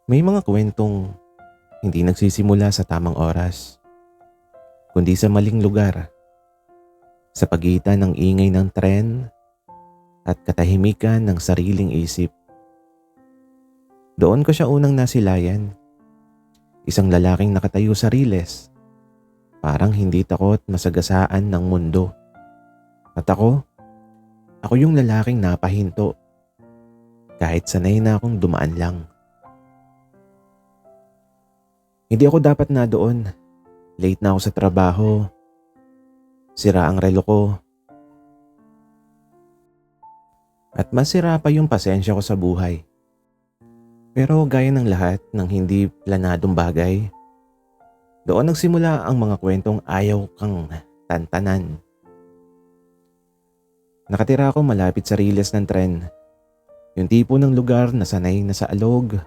May mga kwentong hindi nagsisimula sa tamang oras, kundi sa maling lugar, sa pagitan ng ingay ng tren at katahimikan ng sariling isip. Doon ko siya unang nasilayan, isang lalaking nakatayo sa riles, parang hindi takot masagasaan ng mundo. At ako yung lalaking napahinto, kahit sanay na akong dumaan lang. Hindi ako dapat na doon. Late na ako sa trabaho. Sira ang relo ko. At masira pa yung pasensya ko sa buhay. Pero gaya ng lahat ng hindi planadong bagay, doon nagsimula ang mga kwentong ayaw kang tantanan. Nakatira ako malapit sa riles ng tren. Yung tipo ng lugar na sanay na sa alog.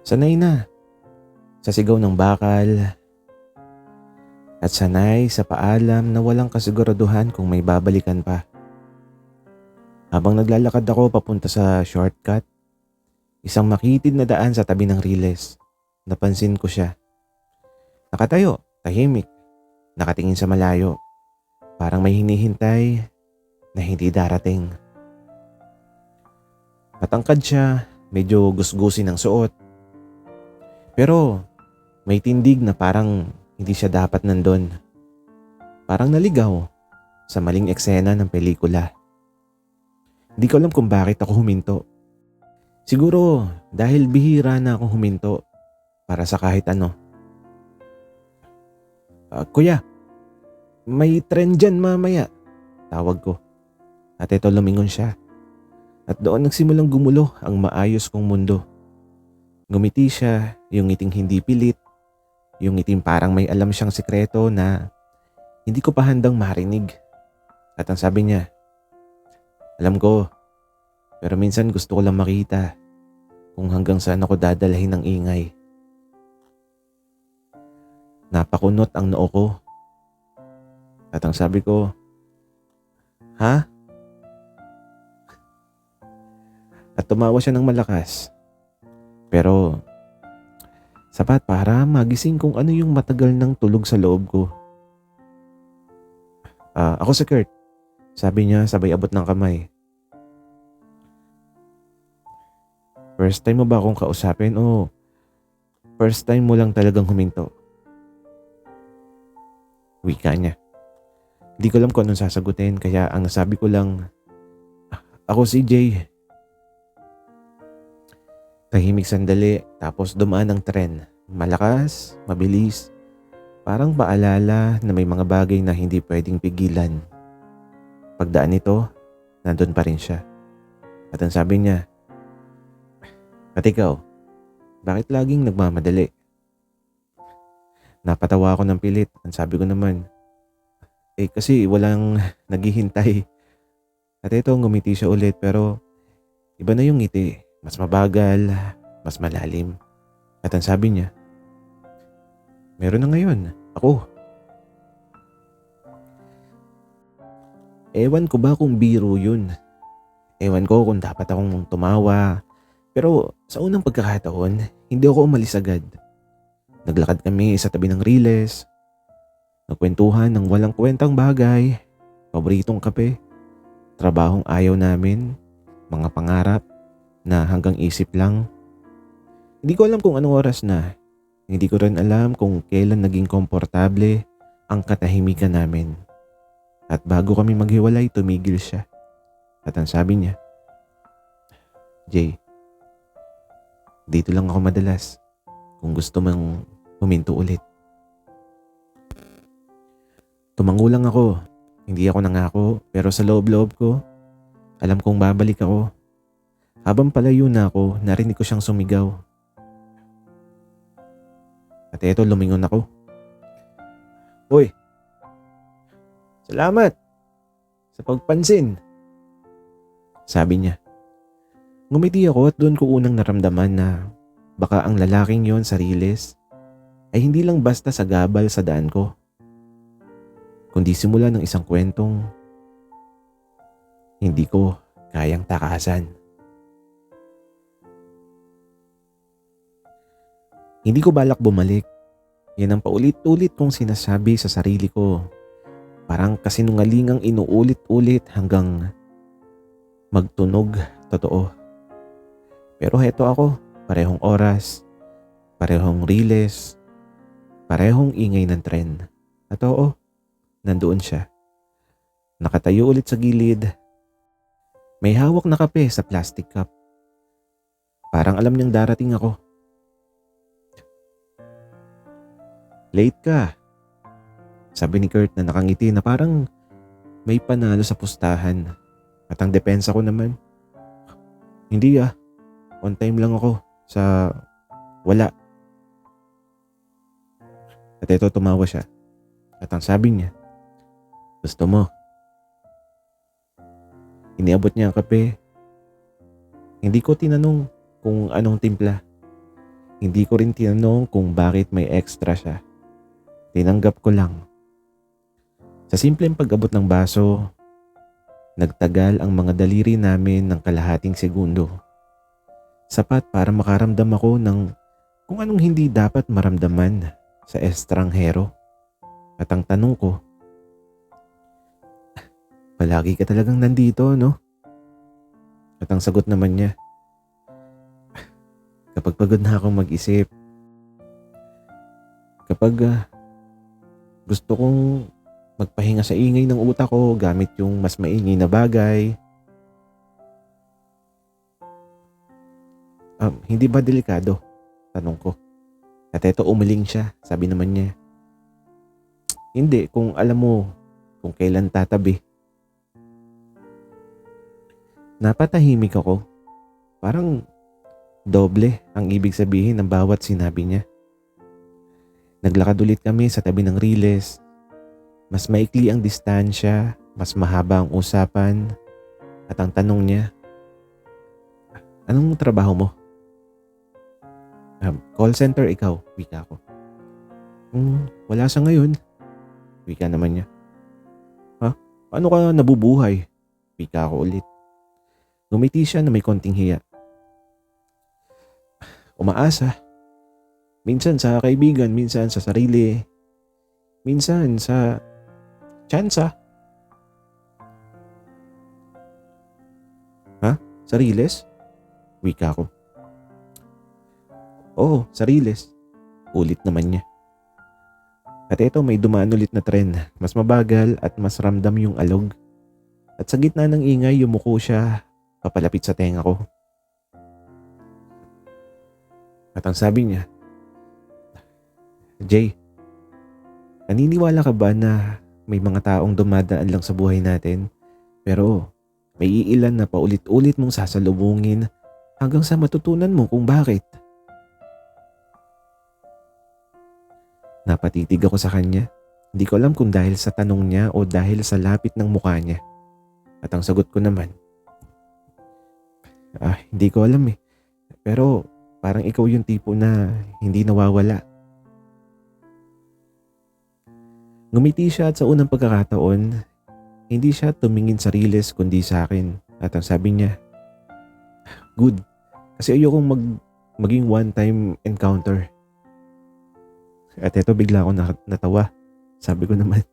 Sanay na sa sigaw ng bakal. At sanay sa paalam na walang kasiguraduhan kung may babalikan pa. Habang naglalakad ako papunta sa shortcut, isang makitid na daan sa tabi ng riles. Napansin ko siya. Nakatayo, tahimik, nakatingin sa malayo. Parang may hinihintay na hindi darating. Matangkad siya, medyo gusgusin ng suot. Pero may tindig na parang hindi siya dapat nandun. Parang naligaw sa maling eksena ng pelikula. Hindi ko alam kung bakit ako huminto. Siguro dahil bihira na akong huminto para sa kahit ano. Kuya, may tren dyan mamaya. Tawag ko. At ito lumingon siya. At doon nagsimulang gumulo ang maayos kong mundo. Ngumiti siya, yung ngiting hindi pilit. Yung ngiting parang may alam siyang sikreto na hindi ko pa handang marinig. At ang sabi niya, alam ko, pero minsan gusto ko lang makita kung hanggang saan ako dadalhin ng ingay. Napakunot ang noo ko. At ang sabi ko, ha? At tumawa siya ng malakas. Pero sapat para magising kung ano yung matagal ng tulog sa loob ko. Ako si Kurt. Sabi niya sabay abot ng kamay. First time mo ba akong kausapin o first time mo lang talagang huminto? Wika niya. Hindi ko alam kung anong sasagutin kaya ang nasabi ko lang, ako si Jay. Tahimik sandali tapos dumaan ang tren. Malakas, mabilis. Parang paalala na may mga bagay na hindi pwedeng pigilan. Pagdaan nito, nandun pa rin siya. At ang sabi niya, at ikaw, bakit laging nagmamadali? Napatawa ako ng pilit. Ang sabi ko naman, kasi walang naghihintay. At ito, ngumiti siya ulit pero iba na yung ngiti. Mas mabagal, mas malalim. At ang sabi niya, meron na ngayon, ako. Ewan ko ba kung biro yun? Ewan ko kung dapat akong tumawa. Pero sa unang pagkakataon, hindi ako umalis agad. Naglakad kami sa tabi ng riles. Nagkwentuhan ng walang kwentang bagay. Paboritong kape. Trabahong ayaw namin. Mga pangarap na hanggang isip lang. Hindi ko alam kung anong oras na. Hindi ko rin alam kung kailan naging komportable ang katahimikan namin. At bago kami maghiwalay, tumigil siya. At ang sabi niya, Jay, dito lang ako madalas kung gusto mong huminto ulit. Tumango lang ako. Hindi ako nangako pero sa loob-loob ko, alam kong babalik ako. Habang palayo na ako, narinig ko siyang sumigaw. At eto, lumingon ako. Uy! Salamat sa pagpansin. Sabi niya. Ngumiti ako at doon ko unang naramdaman na baka ang lalaking yon sa riles ay hindi lang basta sa gabal sa daan ko, kundi simula ng isang kwentong hindi ko kayang takasan. Hindi ko balak bumalik. Yan ang paulit-ulit kong sinasabi sa sarili ko. Parang kasinungalingang inuulit-ulit hanggang magtunog totoo. Pero heto ako, parehong oras, parehong riles, parehong ingay ng tren. At oo, nandoon siya. Nakatayo ulit sa gilid. May hawak na kape sa plastic cup. Parang alam niyang darating ako. Late ka, sabi ni Kurt na nakangiti na parang may panalo sa pustahan. At ang depensa ko naman, hindi on time lang ako sa wala. At ito tumawa siya. At ang sabi niya, gusto mo? Iniabot niya ang kape. Hindi ko tinanong kung anong timpla. Hindi ko rin tinanong kung bakit may extra siya. Tinanggap ko lang. Sa simpleng pag-abot ng baso, nagtagal ang mga daliri namin ng kalahating segundo. Sapat para makaramdam ako ng kung anong hindi dapat maramdaman sa estranghero. At ang tanong ko, palagi ka talagang nandito, no? At ang sagot naman niya, kapag pagod na akong mag-isip, kapag gusto kong magpahinga sa ingay ng utak ko gamit yung mas maingay na bagay. Hindi ba delikado? Tanong ko. At eto umiling siya, sabi naman niya. Hindi, kung alam mo kung kailan tatabi. Napatahimik ako. Parang doble ang ibig sabihin ng bawat sinabi niya. Naglakad ulit kami sa tabi ng riles. Mas maikli ang distansya, mas mahaba ang usapan. At ang tanong niya, anong trabaho mo? Call center ikaw, wika ko. Wala sa ngayon, wika naman niya. Paano ka nabubuhay? Wika ko ulit. Ngumiti siya na may konting hiya. Umaasa. Minsan sa kaibigan, minsan sa sarili, minsan sa tsansa. Sariles? Wika ko. Oo, sariles. Ulit naman niya. At ito may dumaan ulit na tren. Mas mabagal at mas ramdam yung alog. At sa gitna ng ingay, yumuko siya papalapit sa tenga ko. At ang sabi niya, Jay, naniniwala ka ba na may mga taong dumadaan lang sa buhay natin pero may iilan na paulit-ulit mong sasalubungin hanggang sa matutunan mo kung bakit? Napatitig ako sa kanya. Hindi ko alam kung dahil sa tanong niya o dahil sa lapit ng mukha niya. At ang sagot ko naman, hindi ko alam eh. Pero parang ikaw yung tipo na hindi nawawala. Ngumiti siya at sa unang pagkakataon, hindi siya tumingin sa riles kundi sa akin. At ang sabi niya, good. Kasi ayokong maging one-time encounter. At eto bigla ako natawa. Sabi ko naman,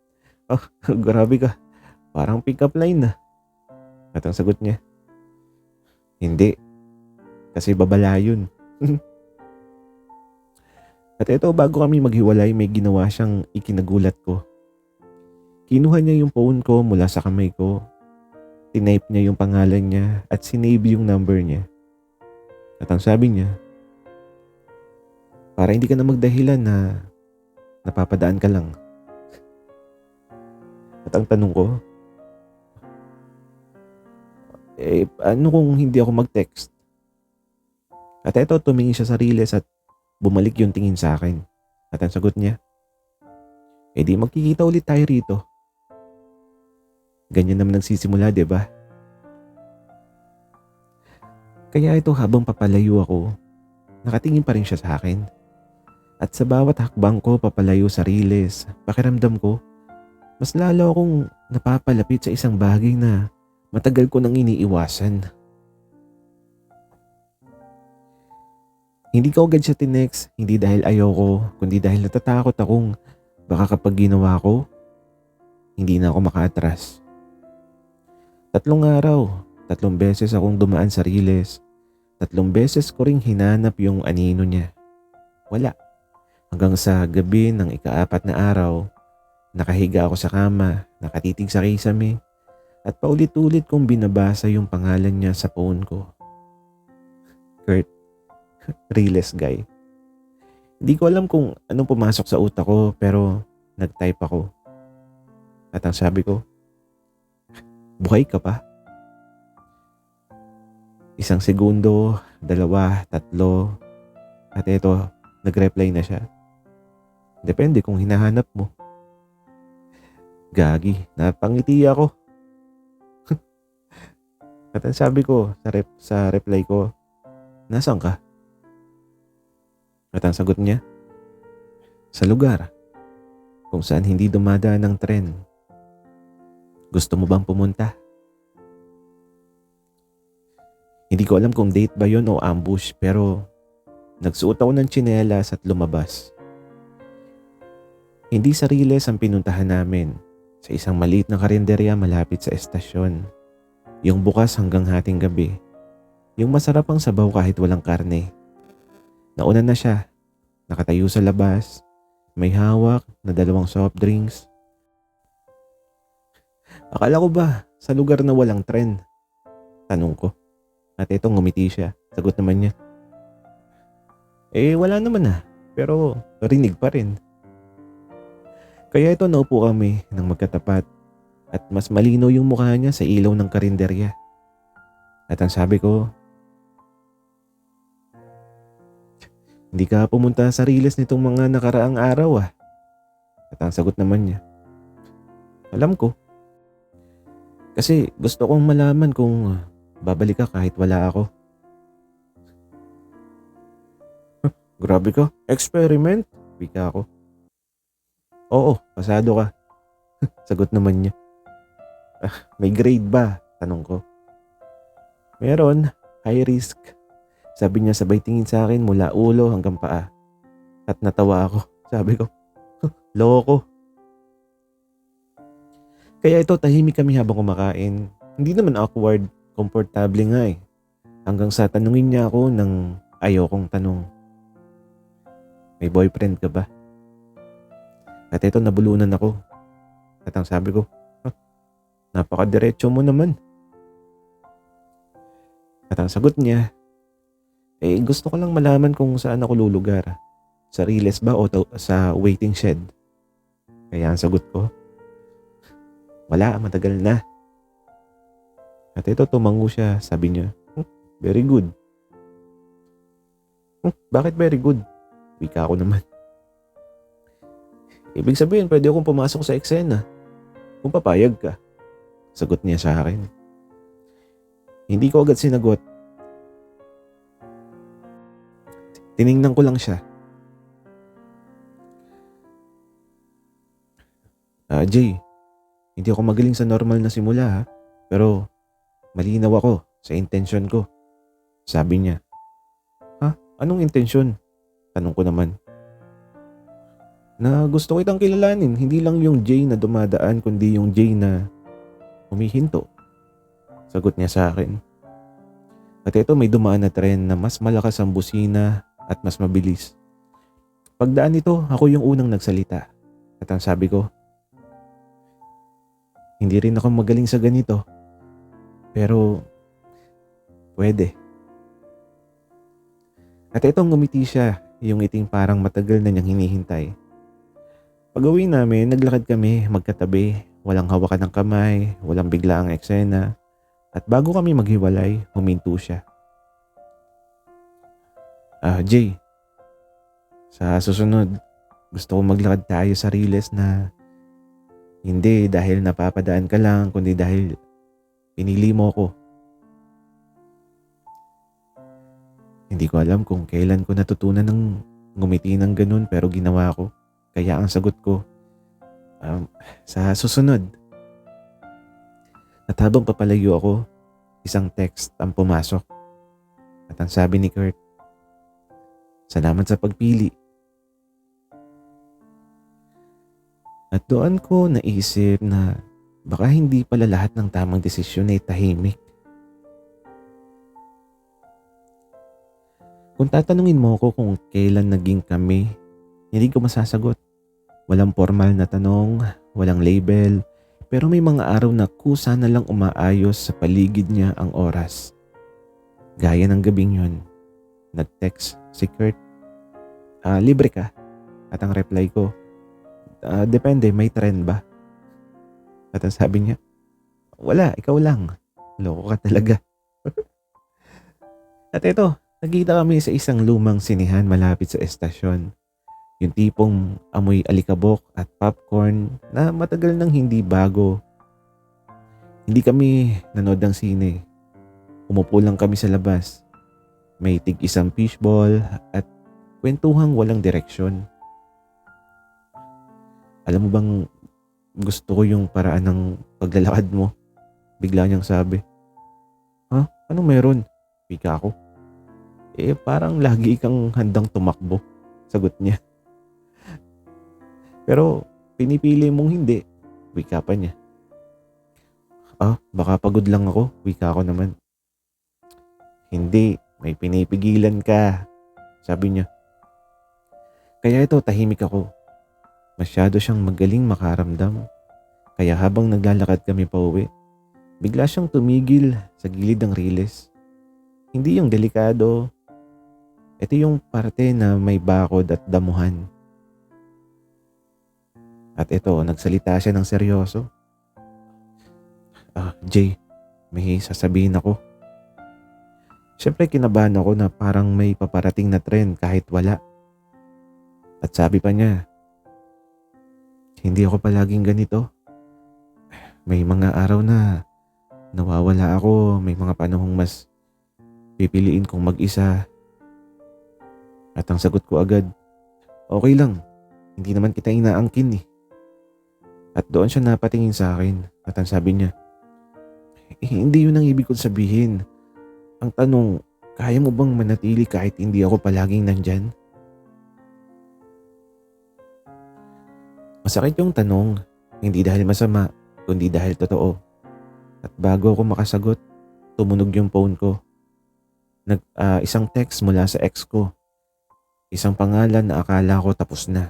grabe ka. Parang pick-up line na. At ang sagot niya, hindi. Kasi babala yun. At eto bago kami maghiwalay, may ginawa siyang ikinagulat ko. Kinuha niya yung phone ko mula sa kamay ko. Tinype niya yung pangalan niya at sinave yung number niya. At ang sabi niya, para hindi ka na magdahilan na napapadaan ka lang. At ang tanong ko, ano kung hindi ako mag-text? At eto tumingin siya sa riles at bumalik yung tingin sa akin. At ang sagot niya, di magkikita ulit tayo rito. Ganyan naman nagsisimula, diba? Kaya ito habang papalayo ako, nakatingin pa rin siya sa akin. At sa bawat hakbang ko papalayo sa riles, pakiramdam ko, mas lalo akong napapalapit sa isang bagay na matagal ko nang iniiwasan. Hindi ko agad siya tinext, hindi dahil ayoko, kundi dahil natatakot akong baka kapag ginawa ko, hindi na ako makaatras. 3 araw, 3 beses akong dumaan sa Riles, 3 beses ko ring hinanap yung anino niya. Wala. Hanggang sa gabi ng ika-4 na araw, nakahiga ako sa kama, nakatitig sa kisame, at paulit-ulit kong binabasa yung pangalan niya sa phone ko. Kurt, Riles guy. Hindi ko alam kung anong pumasok sa utak ko pero nag-type ako. At ang sabi ko, buhay ka pa? 1 segundo, 2, 3, at eto, nag-reply na siya. Depende kung hinahanap mo. Gagi, napangiti ako. At ang sabi ko sa reply ko, nasaan ka? At ang sagot niya, sa lugar kung saan hindi dumadaan ng tren. Gusto mo bang pumunta? Hindi ko alam kung date ba yon o ambush pero nagsuot ako ng tsinelas at lumabas. Hindi sa Riles ang pinuntahan namin, sa isang maliit na karinderya malapit sa estasyon. Yung bukas hanggang hating gabi. Yung masarap ang sabaw kahit walang karne. Nauna na siya, nakatayo sa labas, may hawak na 2 soft drinks. Akala ko ba sa lugar na walang tren? Tanong ko. At ito ngumiti siya, sagot naman niya. Wala naman pero rinig pa rin. Kaya ito naupo kami ng magkatapat at mas malinaw yung mukha niya sa ilaw ng karinderya. At ang sabi ko, hindi ka pumunta sa Riles nitong mga nakaraang araw At ang sagot naman niya, alam ko. Kasi gusto kong malaman kung babalik ka kahit wala ako. Grabe ka, experiment? Wika ako. Oo, pasado ka. Sagot naman niya. May grade ba? Tanong ko. Meron, high risk. Sabi niya sabay tingin sa akin mula ulo hanggang paa. At natawa ako. Sabi ko, loko. Kaya ito tahimik kami habang kumakain. Hindi naman awkward, komportable nga Hanggang sa tanungin niya ako ng ayokong tanong. May boyfriend ka ba? At ito nabulunan ako. At ang sabi ko, napakadiretso mo naman. At ang sagot niya, gusto ko lang malaman kung saan ako lulugar. Sa Riles ba o sa waiting shed? Kaya ang sagot ko, wala, matagal na. At ito tumango siya, sabi niya, very good. Bakit very good? Wika ako naman. Ibig sabihin, pwede akong pumasok sa eksena. Kung papayag ka. Sagot niya sa akin. Hindi ko agad sinagot. Tiningnan ko lang siya. Jay, hindi ako magaling sa normal na simula pero malinaw ako sa intensyon ko. Sabi niya. Anong intensyon? Tanong ko naman. Na gusto kitang kilalanin, hindi lang yung Jay na dumadaan kundi yung Jay na humihinto. Sagot niya sa akin. At ito may dumaan na tren na mas malakas ang busina at mas mabilis. Pagdaan nito, ako yung unang nagsalita. At ang sabi ko, hindi rin ako magaling sa ganito. Pero, pwede. At itong ngumiti siya, yung ngiting parang matagal na niyang hinihintay. Pag-uwi namin, naglakad kami magkatabi, walang hawakan ng kamay, walang biglaang eksena. At bago kami maghiwalay, huminto siya. Jay, sa susunod, gusto ko maglakad tayo sa Riles na hindi dahil napapadaan ka lang, kundi dahil pinili mo ko. Hindi ko alam kung kailan ko natutunan ng ngumiti ng ganun pero ginawa ko. Kaya ang sagot ko, sa susunod. At habang papalayo ako, isang text ang pumasok. At ang sabi ni Kurt, Salamat sa pagpili. At doon ko naisip na baka hindi pala lahat ng tamang desisyon ay tahimik. Kung tatanungin mo ko kung kailan naging kami, hindi ko masasagot. Walang formal na tanong, walang label, pero may mga araw na kusa na lang umaayos sa paligid niya ang oras. Gaya ng gabing yun, nag-text si Kurt, libre ka? At ang reply ko, depende, may trend ba? At ang sabi niya, wala, ikaw lang. Loko ka talaga. At ito, nagkita kami sa isang lumang sinihan malapit sa estasyon. Yung tipong amoy alikabok at popcorn na matagal nang hindi bago. Hindi kami nanood ng sine. Umupo lang kami sa labas. May tig-isang fishball at kwentuhang walang direksyon. Alam mo bang gusto ko yung paraan ng paglalakad mo? Bigla niyang sabi. Ha? Anong meron? Pika ako. Parang lagi kang handang tumakbo. Sagot niya. Pero pinipili mong hindi. Wika pa niya. Baka pagod lang ako. Wika ako naman. Hindi, may pinipigilan ka. Sabi niya. Kaya ito, tahimik ako. Masyado siyang magaling makaramdam. Kaya habang naglalakad kami pa uwi, bigla siyang tumigil sa gilid ng riles. Hindi yung delikado. Ito yung parte na may bakod at damuhan. At ito, nagsalita siya ng seryoso. Jay, may sasabihin ako. Siyempre kinabahan ako na parang may paparating na trend kahit wala. At sabi pa niya, hindi ako palaging ganito. May mga araw na nawawala ako, may mga panahong mas pipiliin kong mag-isa. At ang sagot ko agad, okay lang, hindi naman kita inaangkin eh. At doon siya napatingin sa akin at ang sabi niya, hindi yun ang ibig kong sabihin. Ang tanong, kaya mo bang manatili kahit hindi ako palaging nandyan? Masakit yung tanong, hindi dahil masama, kundi dahil totoo. At bago ako makasagot, tumunog yung phone ko. Isang text mula sa ex ko. Isang pangalan na akala ko tapos na.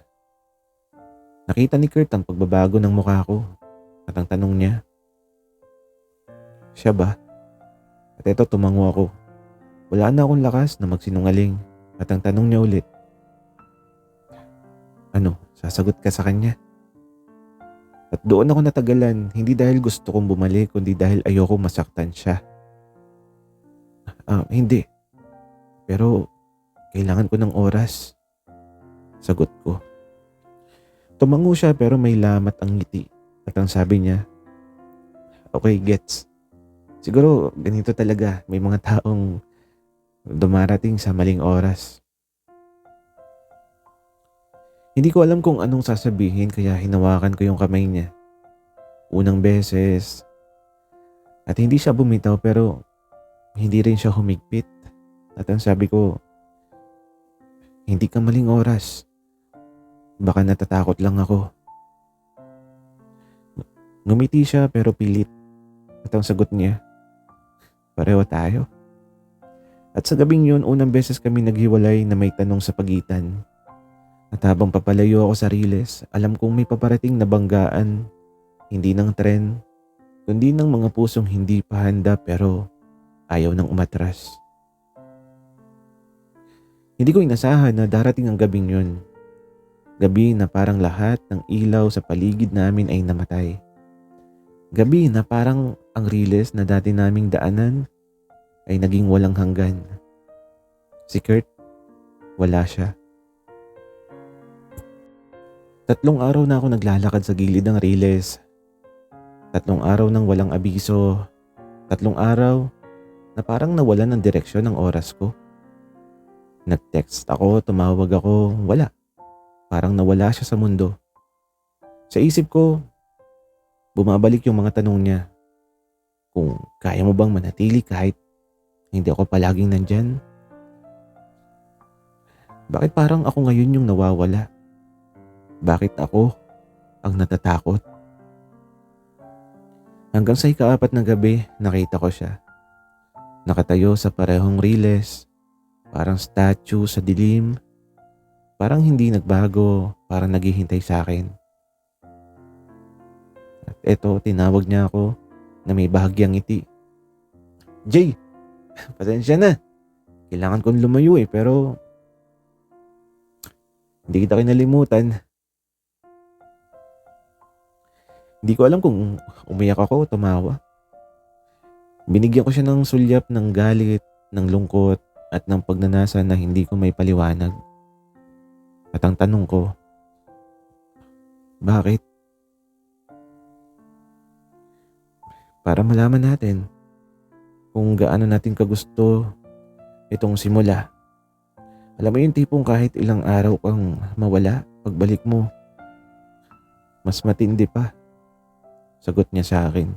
Nakita ni Kurt ang pagbabago ng mukha ko at ang tanong niya, siya ba? At eto tumango ako. Wala na akong lakas na magsinungaling at ang tanong niya ulit, ano, sasagot ka sa kanya? At doon ako natagalan, hindi dahil gusto kong bumalik kundi dahil ayoko masaktan siya. Hindi. Pero kailangan ko ng oras. Sagot ko. Tumango siya pero may lamat ang ngiti. At ang sabi niya, okay, gets. Siguro ganito talaga, may mga taong dumarating sa maling oras. Hindi ko alam kung anong sasabihin kaya hinawakan ko yung kamay niya. Unang beses. At hindi siya bumitaw pero hindi rin siya humigpit. At ang sabi ko, hindi ka maling oras. Baka natatakot lang ako. Ngumiti siya pero pilit. At ang sagot niya, pareho tayo. At sa gabing yun, unang beses kami naghiwalay na may tanong sa pagitan. At habang papalayo ako sa riles, alam kong may paparating na banggaan, hindi ng tren, kundi ng mga pusong hindi pa handa pero ayaw nang umatras. Hindi ko inasahan na darating ang gabing yun. Gabi na parang lahat ng ilaw sa paligid namin ay namatay. Gabi na parang ang riles na dati naming daanan ay naging walang hanggan. Si Kurt, wala siya. 3 araw na ako naglalakad sa gilid ng riles. 3 araw nang walang abiso. 3 araw na parang nawalan ng direksyon ng oras ko. Nag-text ako, tumawag ako, wala. Parang nawala siya sa mundo. Sa isip ko, bumabalik yung mga tanong niya. Kung kaya mo bang manatili kahit hindi ako palaging nandyan? Bakit parang ako ngayon yung nawawala? Bakit ako ang natatakot? Hanggang sa ikaapat na gabi, nakita ko siya. Nakatayo sa parehong riles, parang statue sa dilim, parang hindi nagbago, parang naghihintay sa akin. At eto, tinawag niya ako na may bahagyang ngiti. Jay, pasensya na. Kailangan kong lumayo pero hindi kita kinalimutan. Hindi ko alam kung umiyak ako o tumawa. Binigyan ko siya ng sulyap ng galit, ng lungkot, at ng pagnanasa na hindi ko may paliwanag. At ang tanong ko, bakit? Para malaman natin kung gaano natin kagusto itong simula. Alam mo yung tipong kahit ilang araw kang mawala, pagbalik mo, mas matindi pa. Sagot niya sa akin.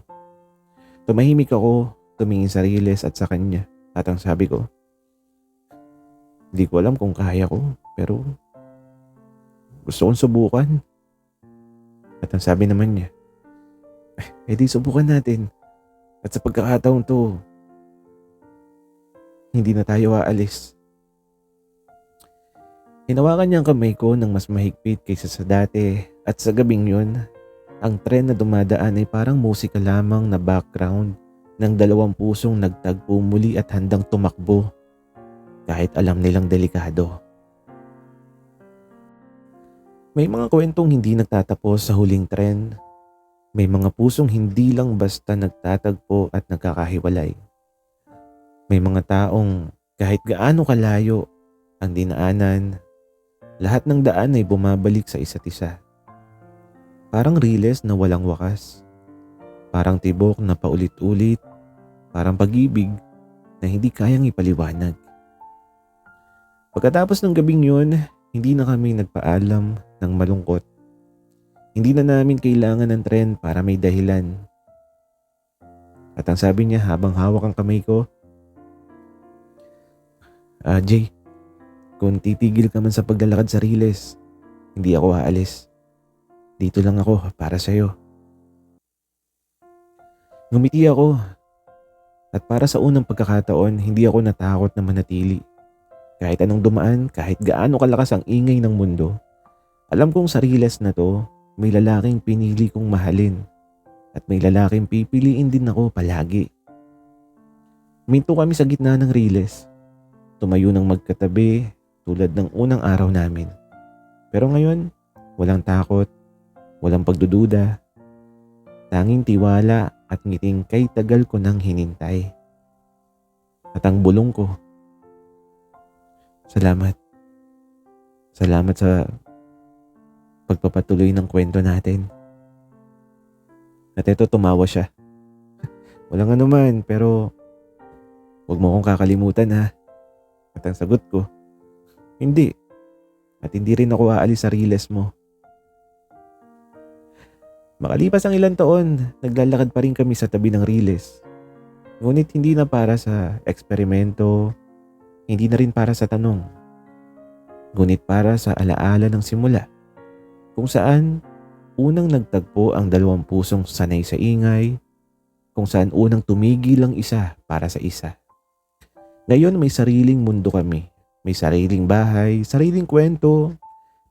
Tumahimik ako, tumingin sa riles at sa kanya. At ang sabi ko, hindi ko alam kung kaya ko, pero gusto kong subukan. At ang sabi naman niya, di subukan natin. At sa pagkakataon to, hindi na tayo aalis. Hinawakan niya ang kamay ko ng mas mahigpit kaysa sa dati at sa gabing yun, ang tren na dumadaan ay parang musika lamang na background ng dalawang pusong nagtagpo muli at handang tumakbo kahit alam nilang delikado. May mga kwentong hindi nagtatapos sa huling tren. May mga pusong hindi lang basta nagtatagpo at nagkakahiwalay. May mga taong kahit gaano kalayo ang dinaanan, lahat ng daan ay bumabalik sa isa't isa. Parang riles na walang wakas. Parang tibok na paulit-ulit. Parang pag-ibig na hindi kayang ipaliwanag. Pagkatapos ng gabing yun, hindi na kami nagpaalam ng malungkot. Hindi na namin kailangan ng tren para may dahilan. At ang sabi niya habang hawak ang kamay ko, Jay, kung titigil ka man sa paglalakad sa riles, hindi ako aalis. Dito lang ako para sa'yo. Ngumiti ako at para sa unang pagkakataon, hindi ako natakot na manatili. Kahit anong dumaan, kahit gaano kalakas ang ingay ng mundo, alam kong sa riles na to, may lalaking pinili kong mahalin at may lalaking pipiliin din ako palagi. Minto kami sa gitna ng riles. Tumayo ng magkatabi tulad ng unang araw namin. Pero ngayon, walang takot, walang pagdududa, tanging tiwala at ngiting kay tagal ko nang hinintay. At ang bulong ko, salamat. Salamat sa pagpapatuloy ng kwento natin. At eto, tumawa siya. Walang anuman, pero huwag mo akong kakalimutan ha. At ang sagot ko, hindi. At hindi rin ako aalis sa riles mo. Makalipas ang ilang taon, naglalakad pa rin kami sa tabi ng riles. Ngunit hindi na para sa eksperimento, hindi na rin para sa tanong. Ngunit para sa alaala ng simula, kung saan unang nagtagpo ang dalawang pusong sanay sa ingay, kung saan unang tumigil ang isa para sa isa. Ngayon may sariling mundo kami, may sariling bahay, sariling kwento,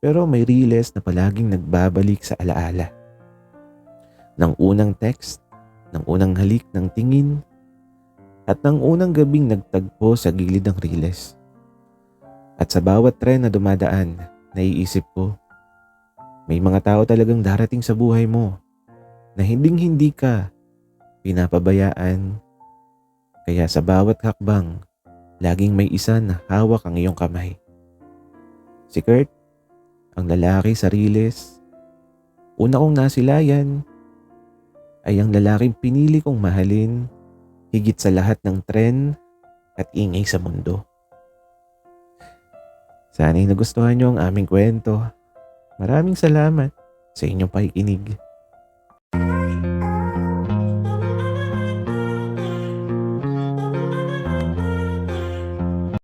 pero may riles na palaging nagbabalik sa alaala. Ng unang text, ng unang halik ng tingin, at ng unang gabing nagtagpo sa gilid ng riles. At sa bawat tren na dumadaan, naiisip ko, may mga tao talagang darating sa buhay mo na hinding-hindi ka pinapabayaan. Kaya sa bawat hakbang, laging may isa na hawak ang iyong kamay. Si Kurt, ang lalaki sa riles, una kong nasilayan, ay ang lalaking pinili kong mahalin higit sa lahat ng tren at ingay sa mundo. Sana'y nagustuhan niyo ang aming kwento. Maraming salamat sa inyong pakikinig.